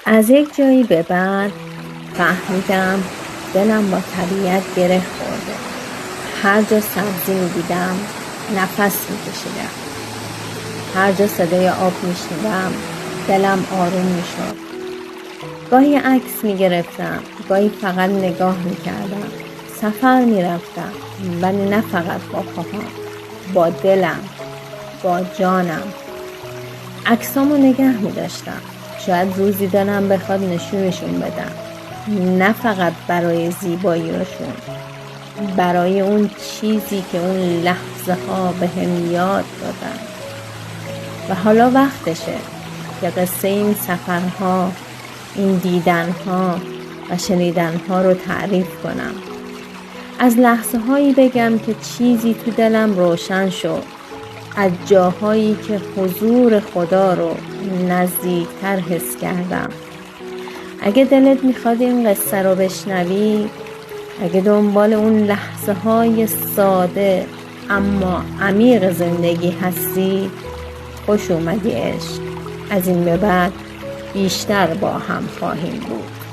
از یک جایی به بعد فهمیدم دلم با طبیعت گره خورده. هر جا سبزی می‌دیدم نفس می‌کشیدم. هر جا صدای آب می‌شنیدم دلم آروم می‌شد. گاهی عکس می‌گرفتم، گاهی فقط نگاه می‌کردم. سفر می‌رفتم، ولی نه فقط با پاهام، با دلم، با جانم. عکسامو نگه می‌داشتم. شاید روزی دلم بخواد نشونشون بدم. نه فقط برای زیباییشون، برای اون چیزی که اون لحظه ها به هم یاد دادن. و حالا وقتشه که قصه این سفرها، این دیدنها و شنیدنها رو تعریف کنم. از لحظه هایی بگم که چیزی تو دلم روشن شد، از جاهایی که حضور خدا رو نزدیکتر حس کردم. اگه دلت میخواد این قصه رو بشنوی، اگه دنبال اون لحظه های ساده اما عمیق زندگی هستی، خوش اومدی عشق. از این به بعد بیشتر با هم خواهیم بود.